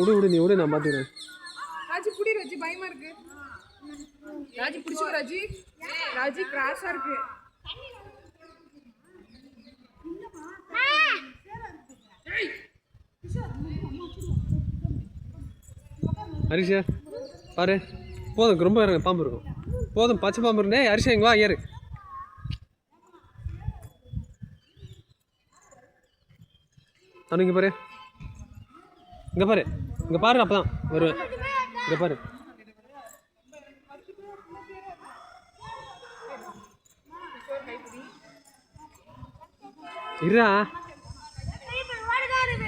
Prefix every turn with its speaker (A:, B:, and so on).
A: விடு நீ விடு, நான் பார்த்துக்கிறேன்.
B: ராஜி புடி, ராஜி பயமா இருக்கு. ராஜி பிடிச்சோ, ராஜி. ராஜி கிராஸா இருக்கு.
A: ஹரிஷா பாரு, போதும், ரொம்ப இருங்க, பாம்பு இருக்கும். போதும், பச்சை பாம்பு இருந்தே. ஹரிஷா இங்கே வா, ஏறு. இங்கே பாரு, இங்கே பாரு, இங்கே பாரு, அப்போ தான் வருவேன். இங்கே பாரு. இருடா.